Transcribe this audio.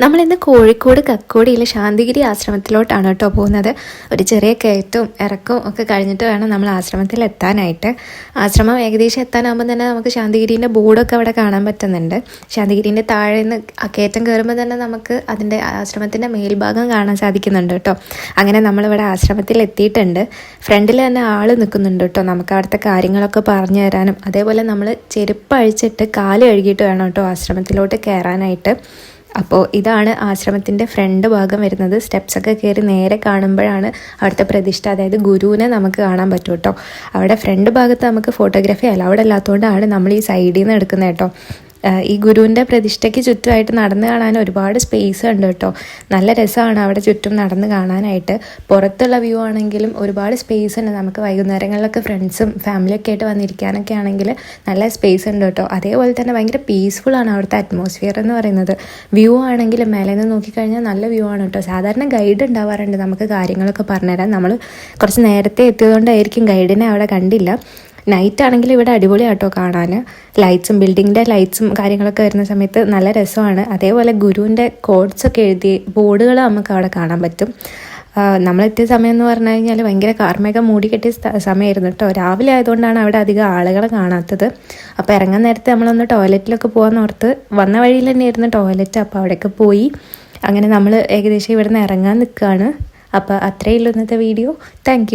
നമ്മളിന്ന് കോഴിക്കോട് കക്കോടിയിലെ ശാന്തിഗിരി ആശ്രമത്തിലോട്ടാണ് കേട്ടോ പോകുന്നത്. ഒരു ചെറിയ കയറ്റവും ഇറക്കവും ഒക്കെ കഴിഞ്ഞിട്ട് വേണം നമ്മൾ ആശ്രമത്തിൽ എത്താനായിട്ട്. ആശ്രമം ഏകദേശം എത്താനാകുമ്പോൾ തന്നെ നമുക്ക് ശാന്തിഗിരീൻ്റെ ബോർഡൊക്കെ അവിടെ കാണാൻ പറ്റുന്നുണ്ട്. ശാന്തിഗിരീൻ്റെ താഴെ നിന്ന് കയറ്റം കയറുമ്പോൾ തന്നെ നമുക്ക് അതിൻ്റെ ആശ്രമത്തിൻ്റെ മേൽഭാഗം കാണാൻ സാധിക്കുന്നുണ്ട് കേട്ടോ. അങ്ങനെ നമ്മളിവിടെ ആശ്രമത്തിൽ എത്തിയിട്ടുണ്ട്. ഫ്രണ്ടിൽ തന്നെ ആൾ നിൽക്കുന്നുണ്ട് കേട്ടോ, നമുക്ക് അവിടുത്തെ കാര്യങ്ങളൊക്കെ പറഞ്ഞു തരാനും. അതേപോലെ നമ്മൾ ചെരുപ്പ് അഴിച്ചിട്ട് കാല് കഴുകിയിട്ട് വേണം കേട്ടോ ആശ്രമത്തിലോട്ട് കയറാനായിട്ട്. അപ്പോൾ ഇതാണ് ആശ്രമത്തിൻ്റെ ഫ്രണ്ട് ഭാഗം വരുന്നത്. സ്റ്റെപ്സൊക്കെ കയറി നേരെ കാണുമ്പോഴാണ് അവിടുത്തെ പ്രതിഷ്ഠ, അതായത് ഗുരുവിനെ നമുക്ക് കാണാൻ പറ്റും കേട്ടോ. അവിടെ ഫ്രണ്ട് ഭാഗത്ത് നമുക്ക് ഫോട്ടോഗ്രാഫി അലൗഡ് അല്ലാത്തതുകൊണ്ടാണ് നമ്മൾ ഈ സൈഡിൽ നിന്ന് എടുക്കുന്നത് കേട്ടോ. ഈ ഗുരുവിൻ്റെ പ്രതിഷ്ഠയ്ക്ക് ചുറ്റുമായിട്ട് നടന്ന് കാണാൻ ഒരുപാട് സ്പേസ് ഉണ്ട് കേട്ടോ. നല്ല രസമാണ് അവിടെ ചുറ്റും നടന്ന് കാണാനായിട്ട്. പുറത്തുള്ള വ്യൂ ആണെങ്കിലും ഒരുപാട് സ്പേസ് ഉണ്ട്. നമുക്ക് വൈകുന്നേരങ്ങളിലൊക്കെ ഫ്രണ്ട്സും ഫാമിലിയൊക്കെ ആയിട്ട് വന്നിരിക്കാനൊക്കെ ആണെങ്കിൽ നല്ല സ്പേസ് ഉണ്ട് കേട്ടോ. അതേപോലെ തന്നെ ഭയങ്കര പീസ്ഫുള്ളാണ് അവിടുത്തെ അറ്റ്മോസ്ഫിയർ എന്ന് പറയുന്നത്. വ്യൂ ആണെങ്കിലും മേലെ നിന്ന് നോക്കിക്കഴിഞ്ഞാൽ നല്ല വ്യൂ ആണ് കേട്ടോ. സാധാരണ ഗൈഡ് ഉണ്ടാവാറുണ്ട് നമുക്ക് കാര്യങ്ങളൊക്കെ പറഞ്ഞുതരാൻ. നമ്മൾ കുറച്ച് നേരത്തെ എത്തിയതുകൊണ്ടായിരിക്കും ഗൈഡിനെ അവിടെ കണ്ടില്ല. നൈറ്റ് ആണെങ്കിൽ ഇവിടെ അടിപൊളിയാട്ടോ കാണാൻ. ലൈറ്റ്സും ബിൽഡിങ്ങിൻ്റെ ലൈറ്റ്സും കാര്യങ്ങളൊക്കെ വരുന്ന സമയത്ത് നല്ല രസമാണ്. അതേപോലെ ഗുരുവിൻ്റെ കോഡ്സൊക്കെ എഴുതി ബോർഡുകൾ നമുക്ക് അവിടെ കാണാൻ പറ്റും. നമ്മളെത്തിയ സമയം എന്ന് പറഞ്ഞു കഴിഞ്ഞാൽ ഭയങ്കര കാർമേഘം മൂടിക്കെട്ടിയ സമയമായിരുന്നു കേട്ടോ. രാവിലെ ആയതുകൊണ്ടാണ് അവിടെ അധികം ആളുകളെ കാണാത്തത്. അപ്പോൾ ഇറങ്ങാൻ നേരത്തെ നമ്മളൊന്ന് ടോയ്ലറ്റിലൊക്കെ പോകാൻ ഓർത്ത് വന്ന വഴിയിൽ തന്നെയായിരുന്നു ടോയ്ലറ്റ്. അപ്പോൾ അവിടെയൊക്കെ പോയി അങ്ങനെ നമ്മൾ ഏകദേശം ഇവിടെ നിന്ന് ഇറങ്ങാൻ നിൽക്കുകയാണ്. അപ്പോൾ അത്രയേ ഉള്ളൂ ഇന്നത്തെ വീഡിയോ. താങ്ക്